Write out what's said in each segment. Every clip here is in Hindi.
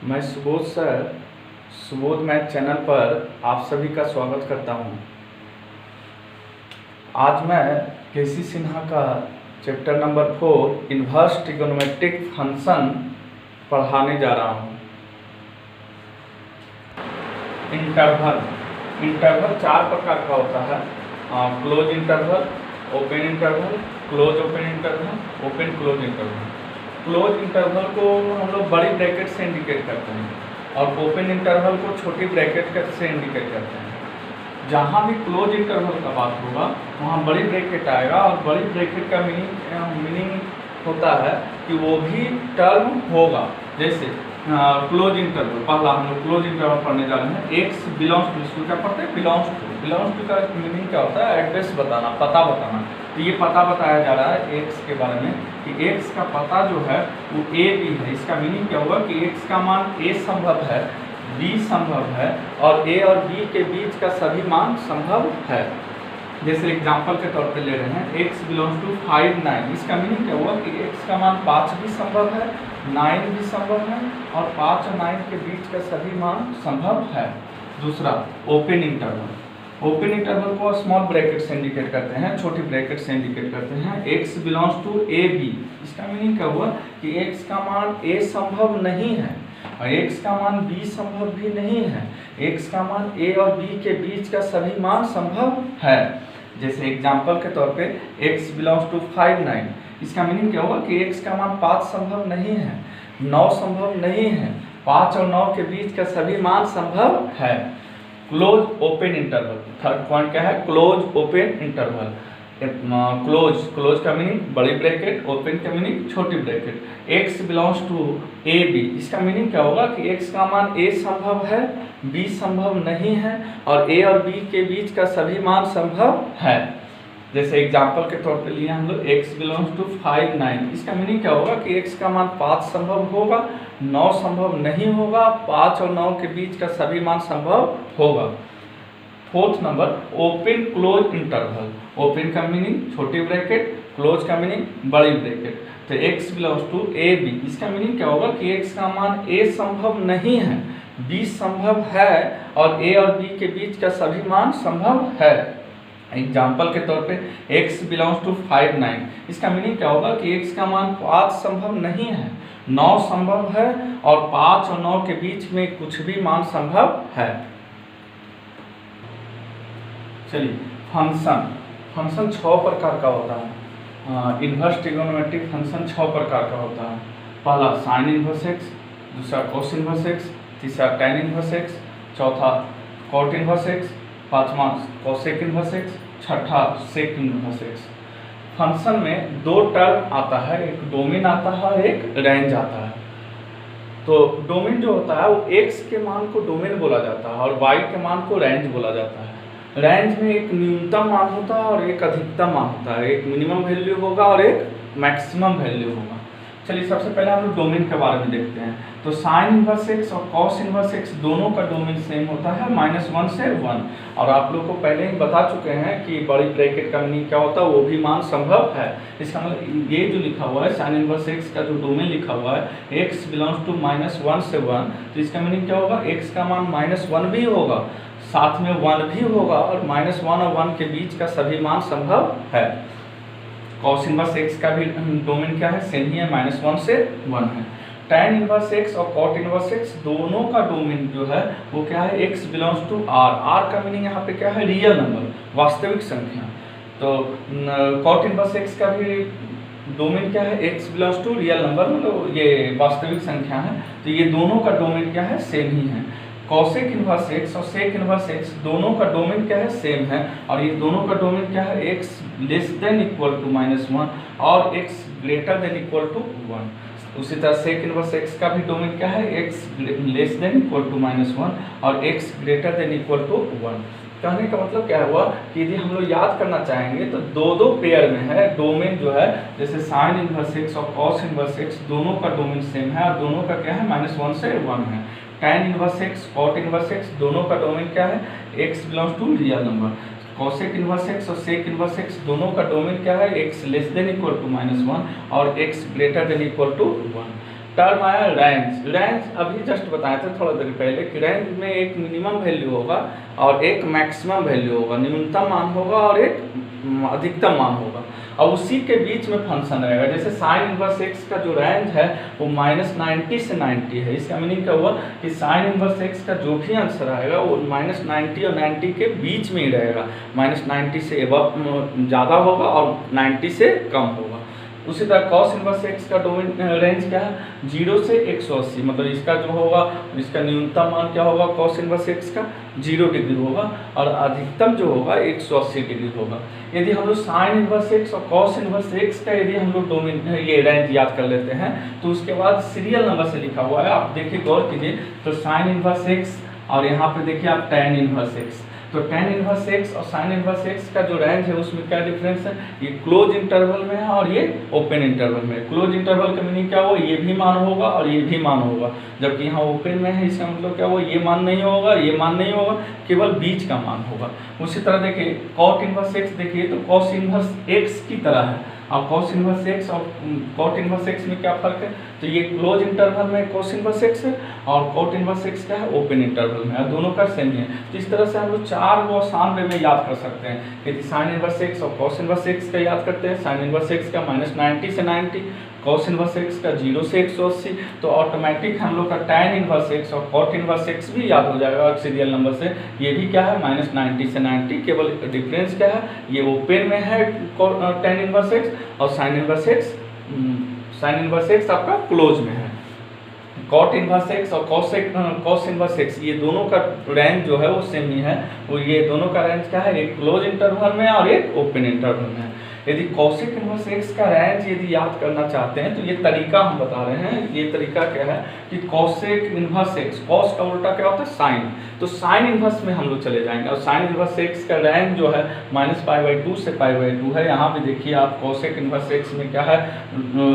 मैं Subodh sir Subodh math channel पर आप सभी का स्वागत करता हूं। आज मैं केसी सिन्हा का chapter number 4 inverse trigonometric function पढ़ाने जा रहा हूं। इंटरवल 4 प्रकार का होता है। Close interval, open interval, close open interval, open close interval. Close interval को हम लोग बड़ी ब्रैकेट से इंडिकेट करते हैं और ओपन इंटरवल को छोटी ब्रैकेट से इंडिकेट करते हैं। जहाँ भी क्लोज इंटरवल का बात होगा वहाँ बड़ी ब्रैकेट आएगा और बड़ी ब्रैकेट का मीनिंग होता है कि वो भी टर्म होगा। जैसे क्लोज इंटरवल, पहला हम लोग क्लोज इंटरवल पढ़ने जा रहे हैं। एक्स बिलोंग्स टू, इसको क्या पढ़ते हैं? बिलोंग्स टू का मीनिंग क्या होता है? एड्रेस बताना, पता बताना। तो ये पता बताया जा रहा है एक्स के बारे में कि एक्स का पता जो है वो ए बी है। इसका मीनिंग क्या हुआ कि एक्स का मान ए संभव है, बी संभव है और ए और बी के बीच का सभी मान संभव है। जैसे एग्जांपल के तौर पे ले रहे हैं x बिलोंग्स टू 5 9। इसका मीनिंग क्या हुआ कि x का मान 5 भी संभव है, 9 भी संभव है और 5 और 9 के बीच का सभी मान संभव है। दूसरा ओपन इंटरवल को स्मॉल ब्रैकेट से इंडिकेट करते हैं, छोटी ब्रैकेट से इंडिकेट करते हैं। x belongs to A B, इसका मीनिंग क्या हुआ कि x का मान a संभव नहीं है और x का मान b संभव भी नहीं है। x का मान a और b के बीच का सभी मान संभव है। जैसे एग्जांपल के तौर पे x बिलोंग्स टू 5 9, इसका मीनिंग क्या होगा कि x का मान 5 संभव नहीं है, 9 संभव नहीं है, 5 और 9 के बीच का सभी मान संभव है। Close open interval, third point क्या है? Close open interval. क्लोज का मीनिंग बड़ी ब्रैकेट, ओपन का मीनिंग छोटी bracket. x belongs to A B, इसका मीनिंग क्या होगा कि x का मान a संभव है, b संभव नहीं है और a और b के बीच का सभी मान संभव है। जैसे एग्जांपल के तौर पे लिए हम लोग x बिलोंग्स टू 5 9, इसका मीनिंग क्या होगा कि x का मान 5 संभव होगा, 9 संभव नहीं होगा, 5 और 9 के बीच का सभी मान संभव होगा। Fourth number open close interval. Open का मीनिंग छोटी ब्रैकेट, क्लोज का मीनिंग बड़ी ब्रैकेट। तो x belongs to A B, इसका मीनिंग क्या होगा कि x का मान a संभव नहीं है, b संभव है और a और b के बीच का सभी मान संभव है। एग्जाम्पल के तौर पे x बिलोंग्स टू 5 9, इसका मीनिंग क्या होगा कि x का मान 5 संभव नहीं है, 9 संभव है और 5 और 9 के बीच में कुछ भी मान संभव है। चलिए फंक्शन 6 प्रकार का होता है। इन्वर्स ट्रिगोनोमेट्रिक फंक्शन 6 प्रकार का होता है। पहला साइन इन्वर्स एक्स, दूसरा कोस इन्वर्स एक्स, तीसरा टैन इन्वर्स एक्स, चौथा कॉट इन्वर्स एक्स, पांचवा कोसेक इन्वर्स एक्स, छठा सेक इन्वर्स एक्स। फंक्शन में 2 टर्म आता है, एक डोमेन आता है और एक रेंज आता है। तो डोमेन जो होता है वो x के मान को डोमेन बोला जाता है और y के मान को रेंज बोला जाता है। रेंज में एक न्यूनतम मान होता है और एक अधिकतम मान होता है, एक मिनिमम वैल्यू होगा और एक मैक्सिमम वैल्यू होगा। चलिए सबसे पहले हम लोग डोमेन के बारे में देखते हैं। तो साइन इन्वर्स एक्स और कॉस इन्वर्स एक्स दोनों का डोमेन सेम होता है, -1 से 1। और आप लोग को पहले ही बता चुके हैं कि बड़ी ब्रैकेट का मीनिंग क्या होता है, वो भी मान संभव है। इसका मतलब ये जो लिखा हुआ है साइन इन्वर्स एक्स का जो डोमेन लिखा हुआ है x बिलोंग्स टू -1 से 1, तो इसका मीनिंग क्या होगा? x का मान -1 भी होगा, साथ में 1 भी होगा और -1 और 1 के बीच का सभी मान संभव है। कॉस इनवर्स एक्स का भी डोमेन क्या है? सेम ही है, -1 से 1 है। टैन इनवर्स एक्स और कॉट इनवर्स एक्स दोनों का डोमेन जो है वो क्या है? x belongs to r। r का मीनिंग यहाँ पे क्या है? रियल नंबर, वास्तविक संख्या। तो कॉट इनवर्स एक्स का भी डोमेन क्या है? x belongs to real number, मतलब ये वास्तविक संख्या है। तो ये दोनों का डोमेन क्या है? सेम ही है। कॉसेक इन्वर्स एक्स और सेक इन्वर्स एक्स दोनों का डोमेन क्या है? सेम है। और ये दोनों का डोमेन क्या है? x less than equal to -1 और x greater than equal to 1। उसी तरह सेक इन्वर्स एक्स का भी डोमेन क्या है? x less than equal to -1 और x greater than equal to 1। कहने का मतलब क्या हुआ कि यदि हम लोग याद करना चाहेंगे तो दो पेयर में है डोमेन जो है। जैसे साइन इन्वर्स एक्स और कॉस इन्वर्स एक्स दोनों का डोमेन सेम है और दोनों का क्या है? -1 से 1 है। Tan inverse X, cot inverse X दोनों का डोमेन क्या है? x belongs to real number. Cosec inverse X और सेक इन्वर्स एक्स दोनों का डोमेन क्या है? x less than equal to -1 और x greater than equal to 1। Term आया रेंज। रेंज अभी जस्ट बताया था थोड़ा देर पहले कि रेंज में एक मिनिमम वैल्यू होगा और एक मैक्सिमम वैल्यू होगा, न्यूनतम मान होगा और एक अधिकतम मान होगा, और उसी के बीच में फंक्शन रहेगा। जैसे साइन इनवर्स एक्स का जो रेंज है वो -90 से 90 है। इसका मीनिंग क्या हुआ कि साइन इनवर्स एक्स का जो भी आंसर आएगा वो -90 और 90 के बीच में ही रहेगा, -90 से एबव ज़्यादा होगा और 90 से कम होगा। उसी तरह कॉस इनवर्स एक्स का डोमेन रेंज क्या है, 0 से 180, मतलब इसका जो होगा, इसका न्यूनतम मान क्या होगा कॉस इनवर्स एक्स का 0 डिग्री होगा और अधिकतम जो होगा 180 डिग्री होगा। यदि हम लोग साइन इनवर्स एक्स और कॉस इनवर्स एक्स का यदि हम लोग डोमेन ये रेंज याद कर लेते हैं तो उसके बाद सीरियल नंबर से लिखा हुआ है, आप देखिए गौर कीजिए, तो साइन इनवर्स एक्स और यहाँ पे देखिए आप टैन इनवर्स एक्स, तो टैन इनवर्स एक्स और साइन इनवर्स एक्स का जो रेंज है उसमें क्या डिफरेंस है, ये क्लोज इंटरवल में है और ये ओपन इंटरवल में है। क्लोज इंटरवल का मीनिंग क्या हुआ, ये भी मान होगा और ये भी मान होगा, जबकि यहाँ ओपन में है इसका मतलब क्या हुआ, ये मान नहीं होगा, ये मान नहीं होगा, केवल बीच का मान होगा। उसी तरह देखिए कॉट इनवर्स एक्स, देखिए तो कॉस इनवर्स एक्स की तरह है, और कॉस इनवर्स एक्स और कॉट इनवर्स एक्स में क्या फर्क है, तो ये क्लोज इंटरवल में कॉस इनवर्स एक्स है और कॉट इनवर्स एक्स क्या है ओपन इंटरवल में, और दोनों का सेम है। तो इस तरह से हम लोग 4 को आसान वे में याद कर सकते हैं। यदि साइन इनवर्स एक्स और कॉस इनवर्स एक्स का याद करते हैं, साइन इनवर्स एक्स का -90 से 90, कॉस इनवर्स एक्स का 0 से 180, तो ऑटोमेटिक हम लोग का टैन इनवर्स एक्स और कॉट इनवर्स एक्स भी याद हो जाएगा सीरियल नंबर से। ये भी क्या है -90 से 90, केवल डिफरेंस क्या है, ये ओपन में है टैन इनवर्स एक्स और साइन इनवर्स एक्स आपका क्लोज में है। कॉट इनवर्स एक्स और कॉस इनवर्स एक्स ये दोनों का रेंज जो है वो सेम ही है, वो ये दोनों का रेंज क्या है, एक क्लोज इंटरवल में और एक ओपन इंटरवल में है। यदि कॉसेक इनवर्स एक्स का रेंज यदि याद करना चाहते हैं तो ये तरीका हम बता रहे हैं, ये तरीका क्या है कि कॉसेक इनवर्स एक्स, कॉस का उल्टा क्या होता है साइन, तो साइन इनवर्स में हम लोग चले जाएंगे और साइन इनवर्स एक्स का रेंज जो है -π/2 से π/2 है। यहाँ पे देखिए आप कॉसेक इनवर्स एक्स में क्या है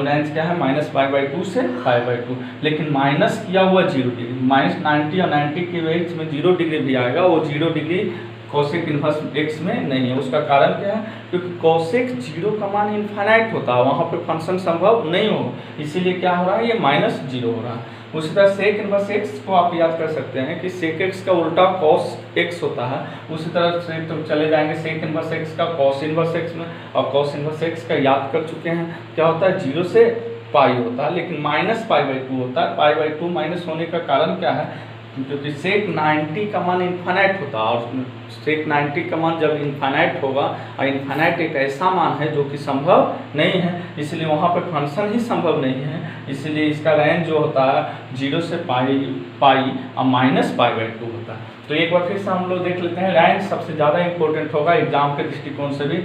रेंज क्या है -π/2 से π/2, लेकिन माइनस किया हुआ 0 डिग्री, -90 और 90 के बीच में 0 डिग्री भी आएगा, वो 0 डिग्री कॉसेक इनवर्स एक्स में नहीं है। उसका कारण क्या है, क्योंकि कॉसेक 0 का मान इनफाइनाइट होता है, वहाँ पे फंक्शन संभव नहीं हो, इसीलिए क्या हो रहा है, ये -0 हो रहा है। उसी तरह सेक इनवर्स एक्स को आप याद कर सकते हैं कि सेक एक्स का उल्टा कॉस एक्स होता है। उसी तरह से तो चले जाएंगे सेक इनवर्स एक्स का कॉस इनवर्स एक्स में, और कॉस इनवर्स एक्स का याद कर चुके हैं क्या होता है, 0 से पाई होता है, लेकिन -π/2 होता है। π/2 माइनस होने का कारण क्या है, क्योंकि सेक 90 का मान इनफाइनाइट होता है, और सेक 90 का मान जब इनफाइनाइट होगा, और इनफाइनाइट एक ऐसा मान है जो कि संभव नहीं है, इसलिए वहाँ पर फंक्शन ही संभव नहीं है, इसलिए इसका रेंज जो होता है 0 से पाई और -π/2 होता है। तो एक बार फिर से हम लोग देख लेते हैं, रेंज सबसे ज़्यादा इंपॉर्टेंट होगा, एग्जाम के दृष्टिकोण से भी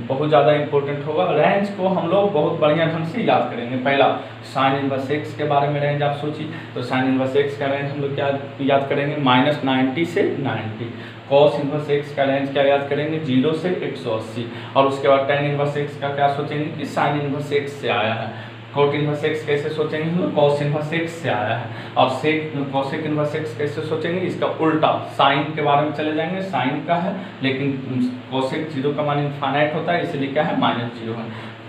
बहुत ज़्यादा इंपॉर्टेंट होगा। रेंज को हम लोग बहुत बढ़िया ढंग से याद करेंगे। पहला साइन इनवर्स एक्स के बारे में रेंज आप सोचिए, तो साइन इनवर्स एक्स का रेंज हम लोग क्या याद करेंगे, -90 से 90। कॉस इनवर्स एक्स का रेंज क्या याद करेंगे, 0 से 180, और उसके बाद टैन इनवर्स एक्स का क्या सोचेंगे कि साइन इनवर्स एक्स से आया है। कॉट इनवर्स एक्स कैसे सोचेंगे हम लोग, कॉस इनवर्स एक्स से आया है। और कॉसेक इनवर्स एक्स कैसे सोचेंगे, इसका उल्टा साइन के बारे में चले जाएंगे, साइन का है लेकिन कॉसेक 0 का मान इनफाइनाइट होता है, इसलिए क्या है -0 है।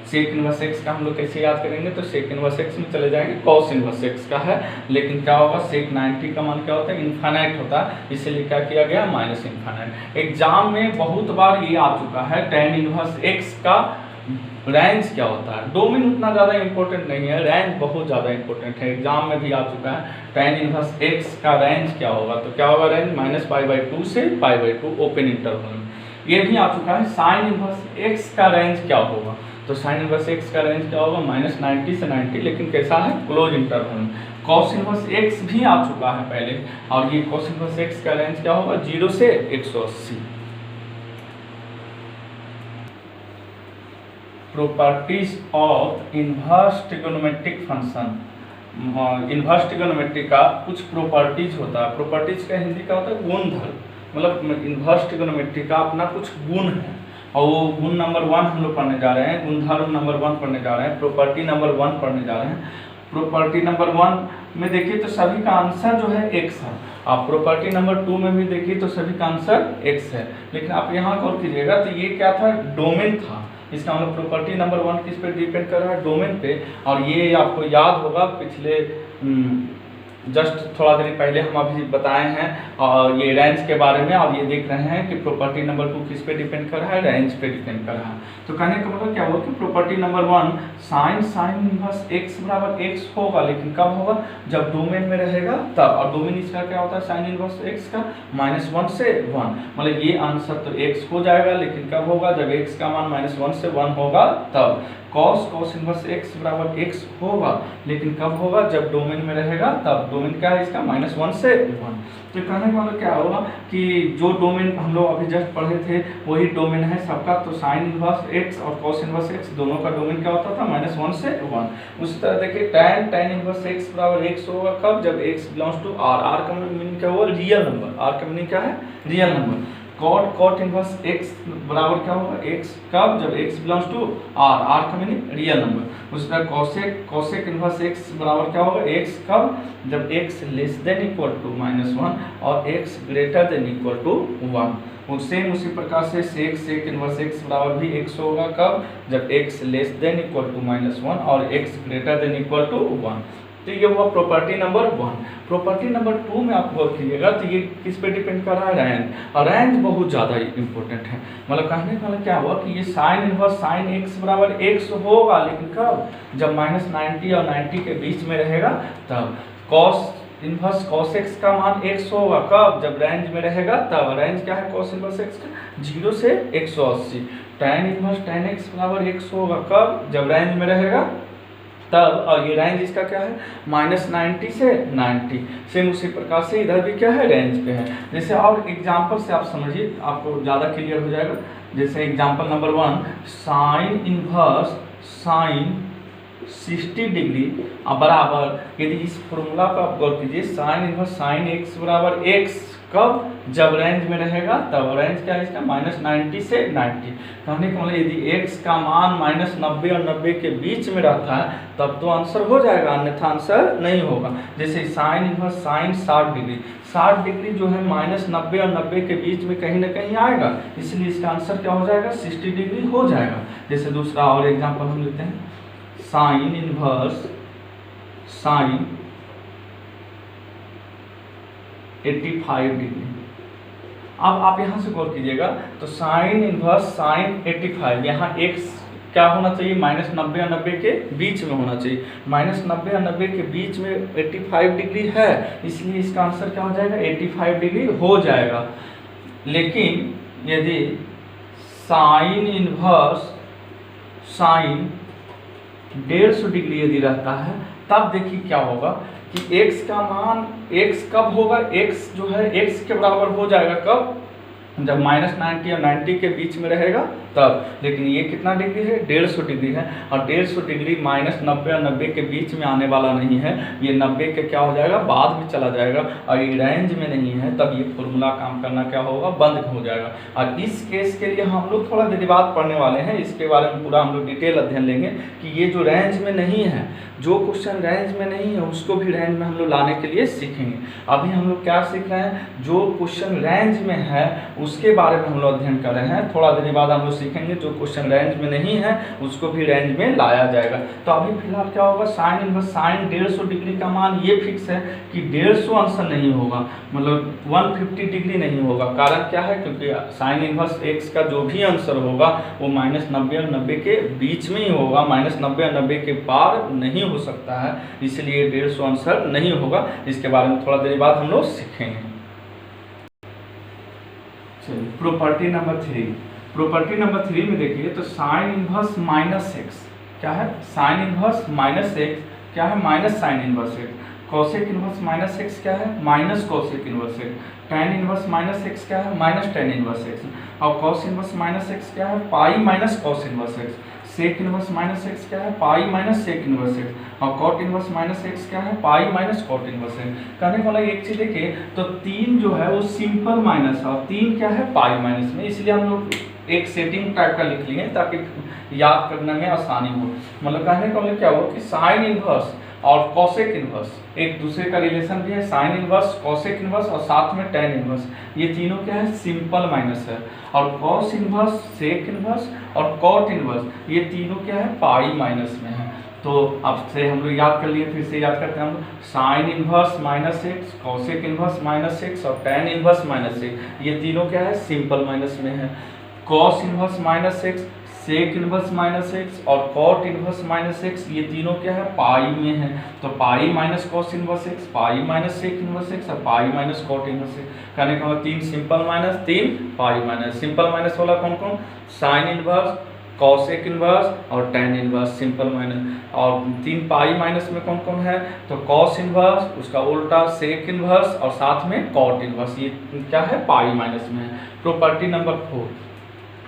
सेक इनवर्स एक्स का हम लोग कैसे याद करेंगे, तो सेक इनवर्स एक्स में चले जाएंगे, कॉस इनवर्स एक्स का है, लेकिन क्या होगा, सेक 90 का मान क्या होता है, इनफाइनाइट होता है, इसलिए क्या किया गया, -इनफाइनाइट। एग्जाम में बहुत बार ये आ चुका है, टैन इनवर्स एक्स का रेंज क्या होता है। डोमेन उतना ज़्यादा इंपॉर्टेंट नहीं है, रेंज बहुत ज़्यादा इंपॉर्टेंट है, एग्जाम में भी आ चुका है। टैन इनवर्स एक्स का रेंज क्या होगा, तो क्या होगा रेंज -π/2 से π/2 ओपन इंटरवल में। ये भी आ चुका है। साइन इनवर्स एक्स का रेंज क्या होगा, तो साइन इनवर्स एक्स का रेंज क्या होगा, -90 से 90, लेकिन कैसा है, क्लोज इंटरवल में। कॉस इनवर्स एक्स भी आ चुका है पहले, और ये कॉस इनवर्स एक्स का रेंज क्या होगा, 0 से 180। Properties of inverse trigonometric function. Inverse trigonometry का कुछ प्रॉपर्टीज होता है, प्रॉपर्टीज का हिंदी का होता है गुणधर्म, मतलब इनवर्स ट्रिगोनोमेट्री का अपना कुछ गुण है, और वो गुण नंबर 1 हम लोग पढ़ने जा रहे हैं, गुणधर्म नंबर 1 पढ़ने जा रहे हैं, प्रॉपर्टी नंबर 1 पढ़ने जा रहे हैं। प्रॉपर्टी नंबर 1 में देखिए तो सभी का आंसर जो है x है, आप प्रॉपर्टी नंबर 2 में भी देखिए तो सभी का आंसर x है, लेकिन आप यहाँ गौर कीजिएगा तो ये क्या था, डोमेन था। इसका मतलब प्रॉपर्टी नंबर 1 किस पे डिपेंड कर रहा है, डोमेन पे। और ये आपको याद होगा पिछले जस्ट थोड़ा देर पहले हम अभी बताए हैं और ये रेंज के बारे में, और ये देख रहे हैं कि प्रॉपर्टी नंबर 2 किस पे डिपेंड कर रहा है, रेंज पे डिपेंड कर रहा है। तो कहने का मतलब क्या हुआ कि property number 1 sign inverse x बराबर x होगा, लेकिन कब होगा, जब डोमेन में रहेगा तब। और डोमेन इसका क्या होता है साइन इनवर्स x का, -1 से 1, मतलब ये आंसर तो x हो जाएगा, लेकिन कब होगा, जब x का मान -1 से 1 होगा तब। cos इनवर्स x बराबर x होगा, लेकिन कब होगा, जब डोमेन में रहेगा तब। डोमेन क्या है इसका, -1 से 1। तो कहने का मतलब क्या होगा कि जो डोमेन हम लोग अभी जस्ट पढ़े थे वही डोमेन है सबका। तो साइन इनवर्स x और cos इनवर्स x दोनों का डोमेन क्या होता था, -1 से 1। उसी तरह देखिए tan इनवर्स x बराबर x होगा कब, जब x belongs to r। r का मीनिंग क्या हुआ, रियल नंबर। r का मीनिंग क्या है, real number. cot inverse x बराबर क्या होगा, x कब, जब x belongs to r। r का मीनिंग रियल नंबर। उसी तरह cosec इनवर्स x बराबर क्या होगा, x कब, जब x less than equal to -1 और x greater than equal to 1। Same उसी प्रकार से sec इनवर्स x बराबर भी x होगा कब, जब x less than equal to -1 और x greater than equal to 1। तो ये हुआ प्रॉपर्टी नंबर 1। प्रॉपर्टी नंबर 2 में आप गौर कीजिएगा तो ये किस पे डिपेंड कर रहा है, रेंज। और रेंज बहुत ज़्यादा इंपॉर्टेंट है। मतलब कहने का मतलब क्या हुआ कि ये साइन इनवर्स साइन x बराबर x होगा, लेकिन कब, जब -90 और 90 के बीच में रहेगा तब। cos इनवर्स cos x का मान x होगा कब, जब रेंज में रहेगा तब। रेंज क्या है cos इनवर्स x का, 0 से 180। tan इनवर्स tan x बराबर x होगा कब, जब रेंज में रहेगा तब। और ये रेंज इसका क्या है, -90 से 90। सेम उसी प्रकार से इधर भी क्या है, रेंज पे है। जैसे और एग्जांपल से आप समझिए, आपको ज़्यादा क्लियर हो जाएगा। जैसे example number 1 sine inverse sine 60 degree बराबर, यदि इस फॉर्मूला पर आप गौर कीजिए, साइन इनवर्स साइन x बराबर x कब, जब रेंज में रहेगा तब। रेंज क्या है इसका, -90 से 90। कहने का मतलब यदि x का मान -90 और 90 के बीच में रहता है तब तो आंसर हो जाएगा, अन्यथा आंसर नहीं होगा। जैसे sine inverse sine 60 degree, 60 degree जो है -90 और 90 के बीच में कहीं ना कहीं आएगा, इसलिए इसका आंसर क्या हो जाएगा, 60 डिग्री हो जाएगा। जैसे दूसरा और एग्जाम्पल हम लेते हैं, साइन इनवर्स साइन 85 डिग्री। अब आप यहाँ से गौर कीजिएगा तो साइन इनवर्स साइन 85, यहाँ x क्या होना चाहिए, -90 और 90 के बीच में होना चाहिए। -90 और 90 के बीच में 85 डिग्री है, इसलिए इसका आंसर क्या हो जाएगा, 85 डिग्री हो जाएगा। लेकिन यदि साइन इनवर्स साइन 150 डिग्री यदि रहता है तब देखिए क्या होगा कि x का मान, x कब होगा, x जो है x के बराबर हो जाएगा कब, जब -90 और 90 के बीच में रहेगा तब। लेकिन ये कितना डिग्री है, 150 डिग्री है, और 150 डिग्री -90 और 90 के बीच में आने वाला नहीं है, ये 90 के क्या हो जाएगा, बाद में चला जाएगा। और ये रेंज में नहीं है तब ये फॉर्मूला काम करना क्या होगा, बंद हो जाएगा। और इस केस के लिए हम लोग थोड़ा देर बाद पढ़ने वाले हैं, इसके बारे में पूरा हम लोग डिटेल अध्ययन लेंगे कि ये जो रेंज में नहीं है, जो क्वेश्चन रेंज में नहीं है उसको भी रेंज में हम लोग लाने के लिए सीखेंगे। अभी हम लोग क्या सीख रहे हैं, जो क्वेश्चन रेंज में है उसके बारे में हम लोग अध्ययन कर रहे हैं। थोड़ा देर बाद हम लोग सीखेंगे जो क्वेश्चन रेंज में नहीं है उसको भी रेंज में लाया जाएगा। तो अभी फिलहाल क्या होगा, साइन इनवर्स साइन 150 डिग्री का मान ये फिक्स है कि 150 आंसर नहीं होगा, मतलब 150 डिग्री नहीं होगा। कारण क्या है, क्योंकि साइन इनवर्स x का जो भी आंसर होगा वो -90 और 90 के बीच में ही होगा, -90 और 90 के पार नहीं हो सकता है, इसलिए 150 आंसर नहीं होगा। इसके बारे में थोड़ा देर बाद हम लोग सीखेंगे। प्रॉपर्टी नंबर 3, प्रॉपर्टी नंबर 3 में देखिए तो साइन इनवर्स -x क्या है, साइन इनवर्स -x क्या है, minus sine inverse x। Cosec inverse -x क्या है, minus cosec inverse x। tan inverse -x क्या है, माइनस tan इनवर्स x। और cos इनवर्स -x क्या है, pi minus cos inverse x। Sec inverse -x क्या है, pi minus sec inverse x। और कॉट इनवर्स -x क्या है, pi minus cot inverse x। कहने वाला एक चीज देखिए तो 3 जो है वो सिंपल माइनस है और 3 क्या है, पाई माइनस में, इसलिए हम लोग एक सेटिंग टाइप का लिख लिए ताकि याद करने में आसानी हो। मतलब कहने का मतलब क्या हुआ कि साइन इनवर्स और कॉसेक इनवर्स एक दूसरे का रिलेशन भी है, साइन इनवर्स, कॉसेक इनवर्स और साथ में tan इनवर्स, ये तीनों क्या है, सिंपल माइनस है। और कॉस इनवर्स, सेक इनवर्स और कॉट इनवर्स ये तीनों क्या है, पाई माइनस में है। तो अब से हम लोग याद कर लिए, फिर से याद करते हैं हम लोग। Sine inverse minus x, cosec inverse minus x और टैन इनवर्स माइनस एक्स, ये तीनों क्या है, सिंपल माइनस में है। Cos inverse minus x, sec inverse minus x और कॉट इनवर्स माइनस एक्स, ये तीनों क्या है, पाई में है। तो pi minus cos inverse x, pi minus sec inverse x और pi minus cot inverse x. कहने का मतलब 3 simple minus 3 pi minus. Simple minus वाला कौन कौन, साइन इनवर्स, कॉसेक इनवर्स और टैन इनवर्स, सिंपल माइनस। और 3 पाई माइनस में कौन कौन है, तो कॉस इनवर्स, उसका उल्टा सेक इनवर्स और साथ में कॉट इनवर्स, ये क्या है, पाई माइनस में है। प्रॉपर्टी नंबर 4,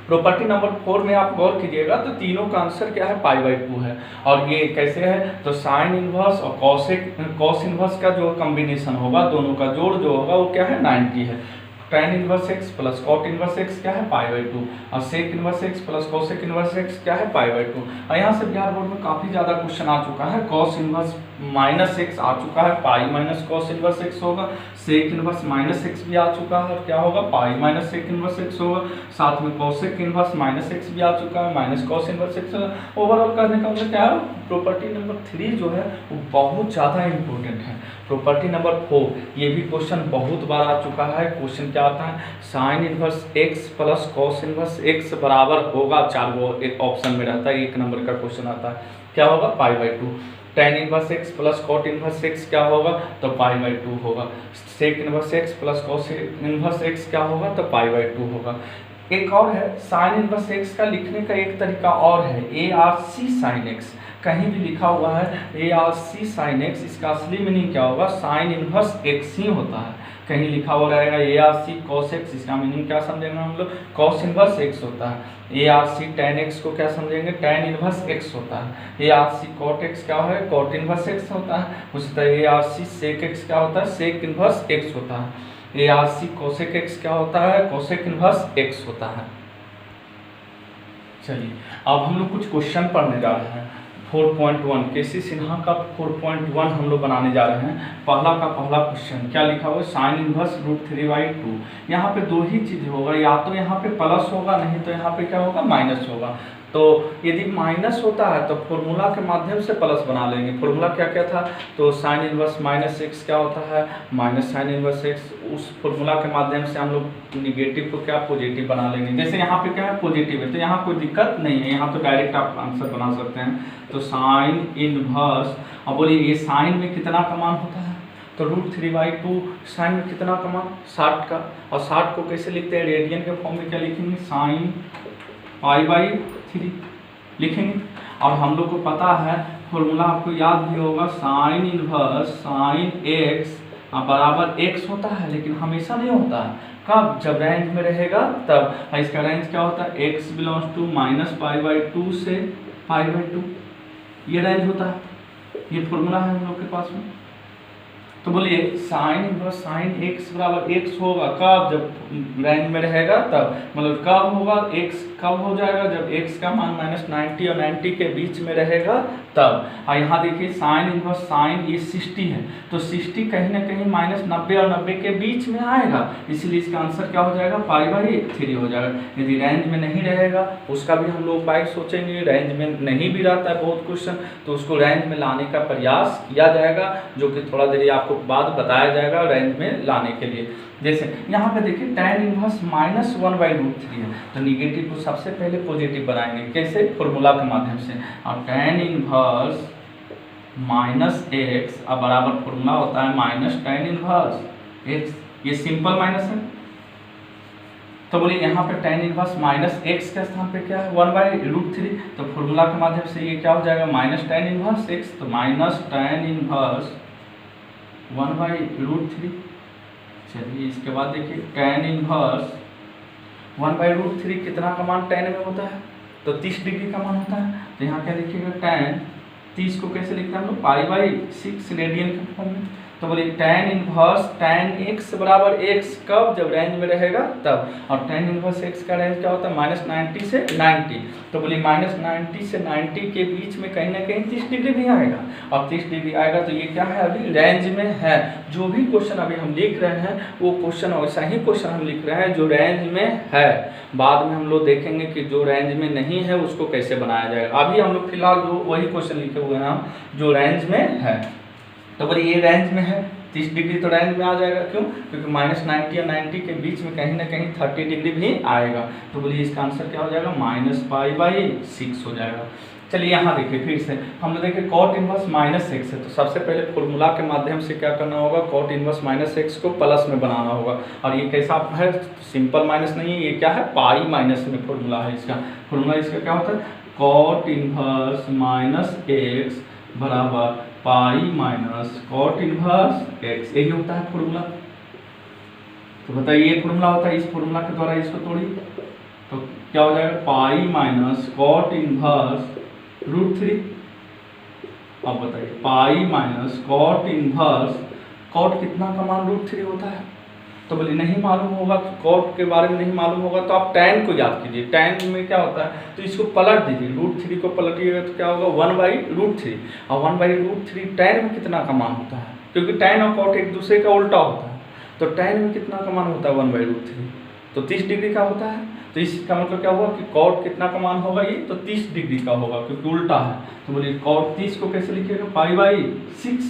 प्रॉपर्टी नंबर 4 में आप गौर कीजिएगा तो तीनों का आंसर क्या है, पाई/2 है। और ये कैसे है, तो साइन इनवर्स और कॉस इनवर्स का जो कॉम्बिनेशन होगा, दोनों का जोड़ जो होगा वो क्या है, 90 है। Tan inverse x plus cot inverse x क्या है, पाई/2 और sec inverse x plus cosec inverse x क्या है, पाई/2। और यहाँ से बिहार बोर्ड में काफ़ी ज़्यादा क्वेश्चन आ चुका है। कॉस इनवर्स माइनस एक्स आ चुका है, pi minus cos inverse x होगा। सेक इनवर्स माइनस एक्स भी आ चुका है, और क्या होगा, pi minus sec inverse x होगा। साथ में कॉसेक इनवर्स माइनस एक्स भी आ चुका है, माइनस कॉस इनवर्स एक्स होगा। ओवरऑल करने का मतलब क्या है, प्रॉपर्टी नंबर 3 जो है वो बहुत ज़्यादा इंपॉर्टेंट है। प्रॉपर्टी नंबर 4, ये भी क्वेश्चन बहुत बार आ चुका है। क्वेश्चन क्या आता है, sine inverse x plus cos inverse x बराबर होगा 4, वो एक ऑप्शन में रहता है, 1 नंबर का क्वेश्चन आता है, क्या होगा, पाई/2। Tan inverse x plus cot inverse x क्या होगा, तो पाई/2 होगा। Sec inverse x plus cosec inverse x क्या होगा, तो पाई/2 होगा। एक और है, साइन इनवर्स एक्स का लिखने का एक तरीका और है, ARC साइन एक्स। कहीं भी लिखा हुआ है ARC साइन एक्स, इसका असली मीनिंग क्या होगा, साइन इनवर्स एक्स ही होता है। कहीं लिखा हुआ रहेगा ARC कॉस एक्स, इसका मीनिंग क्या समझेंगे हम लोग, कॉस इनवर्स एक्स होता है। ARC टैन एक्स को क्या समझेंगे, टैन इनवर्स एक्स होता है। ARC कॉट एक्स क्या है, कॉट इनवर्स एक्स होता है। उसी तरह ARC सेक एक्स क्या होता है, सेक इनवर्स एक्स होता है। ARC कोसेक एक्स क्या होता है, कोसेक इनवर्स एक्स होता है। चलिए अब हम लोग कुछ क्वेश्चन पढ़ने जा रहे हैं। 4.1 केसी सिन्हा का 4.1 हम लोग बनाने जा रहे हैं। पहला क्वेश्चन क्या लिखा हुआ है, साइन इनवर्स √3/2। यहाँ पे 2 ही चीज़ होगा, या तो यहाँ पे प्लस होगा, नहीं तो यहाँ पे क्या होगा, माइनस होगा। तो यदि माइनस होता है तो फॉर्मूला के माध्यम से प्लस बना लेंगे। फॉर्मूला क्या क्या था, तो साइन इनवर्स माइनस एक्स क्या होता है, माइनस साइन इनवर्स एक्स। उस फॉर्मूला के माध्यम से हम लोग निगेटिव को क्या पॉजिटिव बना लेंगे। जैसे यहाँ पे क्या है, पॉजिटिव है, तो यहाँ कोई दिक्कत नहीं है, यहाँ तो डायरेक्ट आप आंसर बना सकते हैं। तो साइन इनवर्स, अब बोलिए ये साइन में कितना का मान होता है, तो √3/2 साइन में कितना का मान, 60 का। और 60 को कैसे लिखते हैं, रेडियन के फॉर्म में क्या लिखेंगे, साइन पाई/3 लिखेंगे। और हम लोग को पता है फॉर्मूला, आपको याद भी होगा, साइन इनवर्स साइन एक्स बराबर एक्स होता है, लेकिन हमेशा नहीं होता है। कब, जब रेंज में रहेगा तब। इसका रेंज क्या होता है, x बिलोंग्स टू -π/2 से π/2, ये रेंज होता है। ये फॉर्मूला है हम लोग के पास में। तो बोलिए साइन इनवर्स साइन एक्स बराबर एक्स होगा कब, जब रेंज में रहेगा तब। मतलब कब होगा, एक्स कब हो जाएगा, जब एक्स का मान -90 और 90 के बीच में रहेगा तब। और यहाँ देखिए साइन इनवर्स साइन ये 60 है, तो 60 कहीं ना कहीं -90 और 90 के बीच में आएगा, इसलिए इसका आंसर क्या हो जाएगा, π/3 हो जाएगा। यदि रेंज में नहीं रहेगा उसका भी हम लोग उपाय सोचेंगे। रेंज में नहीं भी रहता है बहुत क्वेश्चन, तो उसको रेंज में लाने का प्रयास किया जाएगा, जो कि थोड़ा देर आपको बाद बताया जाएगा रेंज में लाने के लिए। जैसे यहाँ पे देखिए टैन इनवर्स -1/√3 है, तो निगेटिव को सबसे पहले पॉजिटिव बनाएंगे, कैसे, फॉर्मूला के माध्यम से। और टैन इनवर्स -x अब बराबर फॉर्मूला होता है माइनस टैन इनवर्स x, ये सिंपल माइनस है। तो बोलिए यहाँ पे टैन इनवर्स -x के स्थान पे क्या है, 1/√3, तो फॉर्मूला के माध्यम से ये क्या हो जाएगा, माइनस टैन इनवर्स x, तो माइनस टैन इनवर्स 1/√3। चलिए इसके बाद देखिए टैन इनवर्स 1/√3 कितना का मान टैन में होता है, तो 30 डिग्री का मान होता है। तो यहाँ क्या लिखिएगा, टैन 30 को कैसे लिखते हैं हम लोग, π/6 रेडियन के फॉर्म में। तो बोलिए tan इनवर्स tan x बराबर x कब, जब रेंज में रहेगा तब। और tan इनवर्स x का रेंज क्या होता है, -90 से 90। तो बोलिए -90 से 90 के बीच में कहीं ना कहीं 30 डिग्री भी आएगा, और 30 डिग्री आएगा तो ये क्या है, अभी रेंज में है। जो भी क्वेश्चन अभी हम लिख रहे हैं वो क्वेश्चन वैसा ही क्वेश्चन हम लिख रहे हैं जो रेंज में है। बाद में हम लोग देखेंगे कि जो रेंज में नहीं है उसको कैसे बनाया जाएगा। अभी हम लोग फिलहाल जो वही क्वेश्चन लिखे हुए हैं हम जो रेंज में है। तो बोलिए ये रेंज में है, 30 डिग्री तो रेंज में आ जाएगा, क्यों, क्योंकि -90 और 90 के बीच में कहीं ना कहीं 30 डिग्री भी आएगा। तो बोलिए इसका आंसर क्या हो जाएगा, -π/6 हो जाएगा। चलिए यहाँ देखिए फिर से हम लोग देखिए cot इनवर्स -x है, तो सबसे पहले फॉर्मूला के माध्यम से क्या करना होगा, cot इनवर्स -x को प्लस में बनाना होगा। और ये कैसा है, सिंपल माइनस नहीं है, ये क्या है, पाई माइनस में फॉर्मूला है इसका। फॉर्मूला इसका क्या होता है, cot इनवर्स -x बराबर pi minus cot inverse x, यही होता है फॉर्मूला। तो बताइए ये फॉर्मूला होता है, इस फॉर्मूला के द्वारा इसको तोड़िए तो क्या हो जाएगा, पाई माइनस cot इनवर्स √3। अब बताइए pi minus cot inverse, cot कितना का मान √3 होता है। तो बोलिए नहीं मालूम होगा, तो cot के बारे में नहीं मालूम होगा तो आप tan को याद कीजिए। tan में क्या होता है, तो इसको पलट दीजिए, √3 को पलटिएगा तो क्या होगा 1/√3। और 1/√3 tan में कितना का मान होता है, क्योंकि tan और cot एक दूसरे का उल्टा होता है। तो tan में कितना का मान होता है 1/√3, तो 30 डिग्री का होता है। तो इसका मतलब क्या हुआ कि cot कितना का मान होगा, ये तो 30 डिग्री का होगा क्योंकि उल्टा है। तो बोलिए cot 30 को कैसे लिखिएगा, π/6।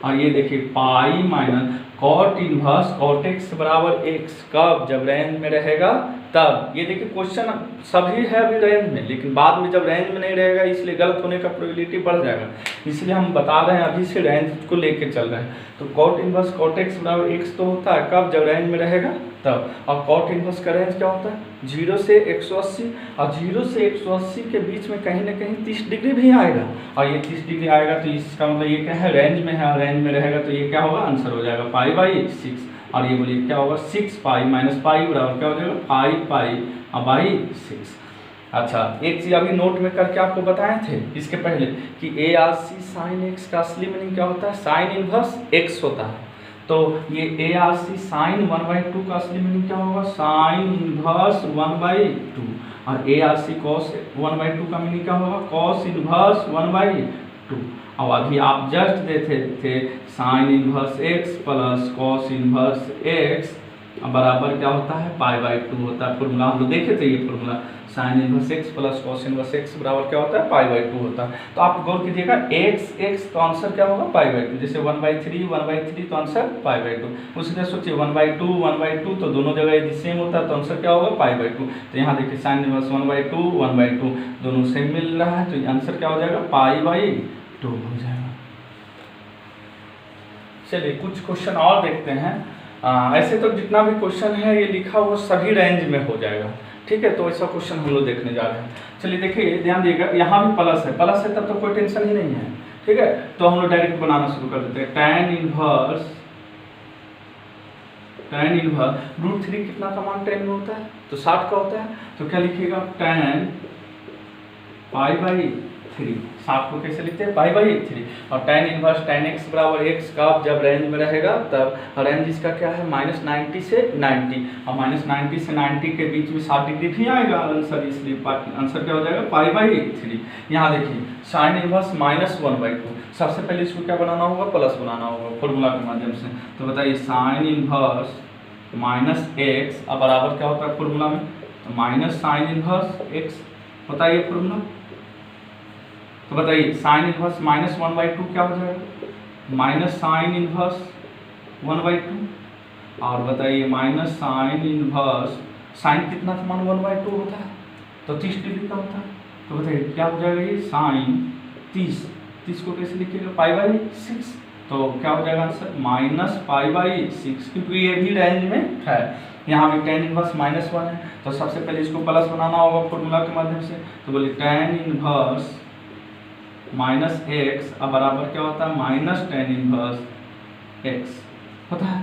और ये देखिए pi minus cot inverse cot x बराबर x कब, जब रेंज में रहेगा तब। ये देखिए क्वेश्चन सभी है अभी रेंज में, लेकिन बाद में जब रेंज में नहीं रहेगा इसलिए गलत होने का प्रोबेबिलिटी बढ़ जाएगा, इसलिए हम बता रहे हैं अभी से रेंज को लेके चल रहे हैं। तो cot इनवर्स cot x बराबर x तो होता है कब, जब रेंज में रहेगा तब। और cot इनवर्स का रेंज क्या होता है, 0 से 180, और 0 से 180 के बीच में कहीं ना कहीं 30 डिग्री भी आएगा। और ये 30 डिग्री आएगा तो इसका मतलब ये क्या है, रेंज में है, और रेंज में रहेगा तो ये क्या होगा, आंसर हो जाएगा π/6। और ये बोलिए क्या होगा, 6π माइनस पाई बराबर क्या हो जाएगा, 5π/6। अच्छा एक चीज़ अभी नोट में करके आपको बताए थे इसके पहले कि ARC sin x का असली मीनिंग क्या होता है, साइन इनवर्स x होता है। तो ये ARC sin 1/2 का असली मीनिंग क्या होगा, साइन इनवर्स 1/2। और ARC cos 1/2 का मीनिंग क्या होगा, cos इनवर्स 1/2। अब अभी आप जस्ट देते थे sign inverse x plus cos inverse x बराबर क्या होता है, π/2 होता है। फॉर्मूला हम लोग देखे थे, ये formula sine inverse x plus cos inverse x बराबर क्या होता है, π/2 होता है। तो आप गौर कीजिएगा x तो आंसर क्या होगा, π/2। जैसे 1/3 तो आंसर π/2। उसी तरह सोचिए 1/2 तो दोनों जगह यदि सेम होता है तो आंसर क्या होगा, π/2। तो यहाँ देखिए साइन इनवर्स 1/2 दोनों सेम मिल रहा है, तो आंसर क्या हो जाएगा, π/2 हो जाएगा। चलिए कुछ क्वेश्चन और देखते हैं। ऐसे तो जितना भी क्वेश्चन है ये लिखा हुआ सभी रेंज में हो जाएगा, ठीक है। तो ऐसा क्वेश्चन हम लोग देखने जा रहे हैं। चलिए देखिए ध्यान दिएगा, यहाँ भी प्लस है तब तो कोई टेंशन ही नहीं है, ठीक है। तो हम लोग डायरेक्ट बनाना शुरू कर देते हैं। tan इनवर्स √3 कितना का मान 10 में होता है, तो 60 का होता है। तो क्या लिखिएगा, tan π/3। 60 को कैसे लिखते हैं, π/3। और tan इनवर्स tan x बराबर x कब, जब रेंज में रहेगा तब। रेंज इसका क्या है, -90 से 90, और -90 से 90 के बीच में 60 डिग्री भी आएगा आंसर, इसलिए आंसर क्या हो जाएगा, π/3। यहाँ देखिए साइन इनवर्स -1/2, सबसे पहले इसको क्या बनाना होगा, प्लस बनाना होगा फॉर्मूला के माध्यम से। तो बताइए साइन इनवर्स -x अब बराबर क्या होता है फॉर्मूला में, तो माइनस साइन इनवर्स x होता है ये फॉर्मूला। तो बताइए साइन इनवर्स -1/2 क्या हो जाएगा, माइनस साइन इनवर्स 1/2। और बताइए माइनस साइन इनवर्स, साइन कितना का मान 1/2 होता है, तो 30 डिग्री का होता है। तो बताइए क्या हो जाएगा, ये साइन 30 को कैसे लिखिएगा, π/6। तो क्या हो जाएगा आंसर, -π/6, क्योंकि ये भी रेंज में है। यहाँ भी tan इनवर्स -1 है, तो सबसे पहले इसको प्लस बनाना होगा फॉर्मूला के माध्यम से। तो बोलिए tan इनवर्स -x अब बराबर क्या होता है, -tan इनवर्स x होता है।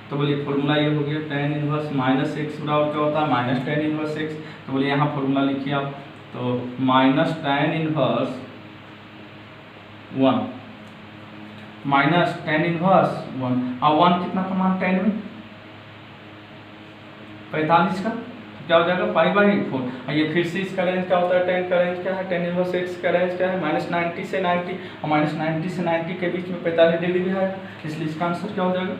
तो बोलिए फॉर्मूला ये हो गया, tan इनवर्स -x बराबर क्या होता है, -tan इनवर्स x। तो बोलिए यहाँ फॉर्मूला लिखिए आप, तो -tan inverse 1 minus tan inverse 1। अब 1 कितना का मान 10 में 45 का, तो क्या हो जाएगा π/4। और ये फिर से इसका रेंज क्या होता है, 10 का रेंज क्या है, टेन इनवर्स x का रेंज क्या है -90 से 90, और -90 से 90 के बीच में 45 डिग्री भी है, इसलिए इसका आंसर क्या हो जाएगा,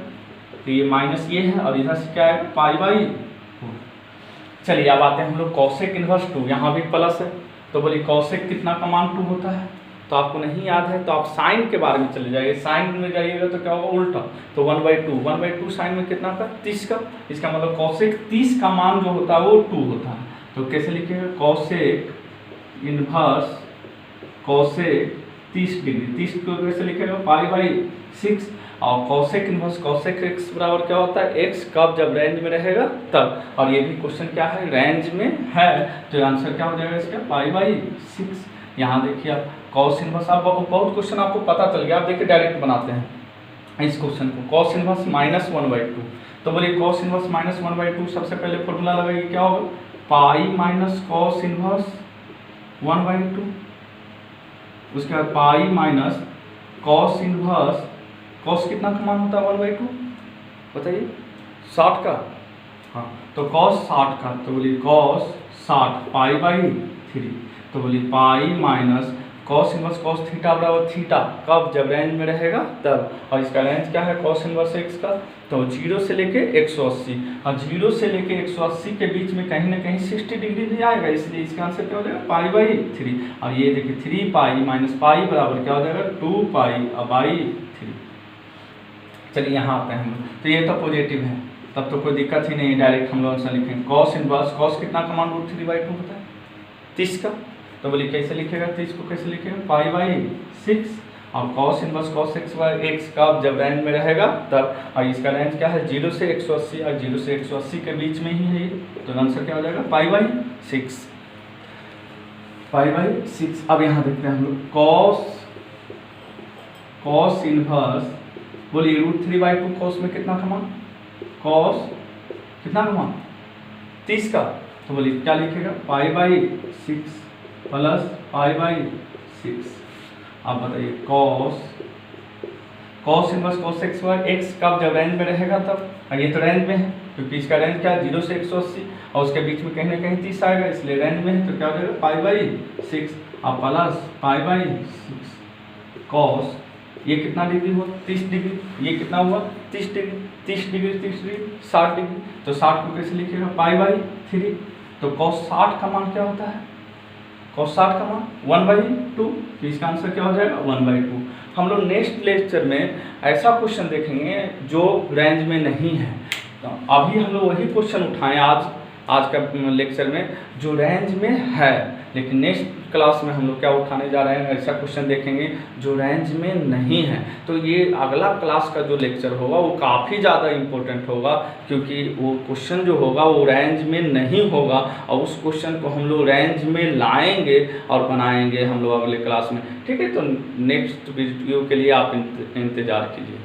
तो ये माइनस ये है और इधर से क्या आएगा π/4। चलिए अब आते हैं हम लोग कॉसेक इनवर्स 2, यहाँ भी प्लस है, तो बोलिए कॉसेक कितना का मान 2 होता है, तो आपको नहीं याद है तो आप साइन के बारे में चले जाइए, साइन में जाइएगा तो क्या होगा उल्टा, तो 1/2 साइन में कितना का 30 का, इसका मतलब कॉसेक 30 का मान जो होता है वो 2 होता है। तो कैसे लिखेगा, कॉसेक इनवर्स कॉसेक 30 डिग्री, 30 को कैसे लिखेगा π/6, और कॉसेक इनवर्स कॉसेक x बराबर क्या होता है, x कब जब रेंज में रहेगा तब, और ये भी क्वेश्चन क्या है रेंज में है, तो आंसर क्या हो जाएगा इसका π/6। यहाँ देखिए आप कॉस इनवर्स, आप बहुत क्वेश्चन आपको पता चल गया, आप देखिए डायरेक्ट बनाते हैं इस क्वेश्चन को, कॉस इनवर्स -1/2, तो बोलिए कॉस इनवर्स -1/2 सबसे पहले फॉर्मूला लगाइए, क्या होगा पाई माइनस कॉस इनवर्स 1/2, उसके बाद पाई माइनस कॉस इनवर्स, कॉस कितना का मान होता है 1/2 बताइए, 60 का, हाँ तो कॉस 60 का, तो बोलिए कॉस 60 π/3, तो बोलिए पाई minus cos inverse cos theta बराबर थीटा कब जब रेंज में रहेगा तब, और इसका रेंज क्या है कॉस इनवर्स x का, तो 0 से लेके 180, और 0 से लेके 180 के बीच में कहीं ना कहीं 60 डिग्री भी आएगा, इसलिए इसका आंसर क्या हो जाएगा π/3। और ये देखिए 3 पाई माइनस पाई बराबर क्या हो जाएगा 2 पाई/3। चलिए यहाँ आते हैं हम लोग, तो ये तो पॉजिटिव है, तब तो कोई दिक्कत ही नहीं, डायरेक्ट हम लोग आंसर लिखेंगे, कॉस इनवर्स कॉस कितना का मान √3/2 होता है 30 का, तो बोलिए कैसे लिखेगा 30 को कैसे लिखेगा π/6, और कॉस इनवर्स कॉस x कब जब रेंज में रहेगा तब, और इसका रेंज क्या है 0 से 180, और 0 से 180 के बीच में ही है, तो आंसर क्या हो जाएगा π/6। अब यहाँ देखते हैं हम लोग कॉस इनवर्स, बोलिए √3/2 कॉस में कितना का मान, कॉस कितना का मान 30 का, तो बोलिए क्या लिखेगा π/6 प्लस π/6। अब बताइए कॉस इनवर्स कॉस x कब जब रेंज में रहेगा तब, और ये तो रेंज में है क्योंकि इसका रेंज क्या है 0 से 180, और उसके बीच में कहीं ना कहीं 30 आएगा, इसलिए रेंज में है, तो क्या हो जाएगा π/6 और प्लस π/6 कॉस, ये कितना डिग्री हुआ 30 डिग्री, ये कितना हुआ 30 डिग्री, 30 डिग्री 30 डिग्री 60 डिग्री, तो 60 को कैसे लिखेगा π/3, तो cos 60 का मान क्या होता है, cos 60 का मान 1/2, तो इसका आंसर क्या हो जाएगा 1/2। हम लोग नेक्स्ट लेक्चर में ऐसा क्वेश्चन देखेंगे जो रेंज में नहीं है, तो अभी हम लोग वही क्वेश्चन उठाएं आज का लेक्चर में जो रेंज में है, लेकिन नेक्स्ट क्लास में हम लोग क्या उठाने जा रहे हैं, ऐसा क्वेश्चन देखेंगे जो रेंज में नहीं है। तो ये अगला क्लास का जो लेक्चर होगा वो काफ़ी ज़्यादा इम्पोर्टेंट होगा, क्योंकि वो क्वेश्चन जो होगा वो रेंज में नहीं होगा, और उस क्वेश्चन को हम लोग रेंज में लाएंगे और बनाएंगे हम लोग अगले क्लास में। ठीक है, तो नेक्स्ट वीडियो के लिए आप इंतज़ार कीजिए।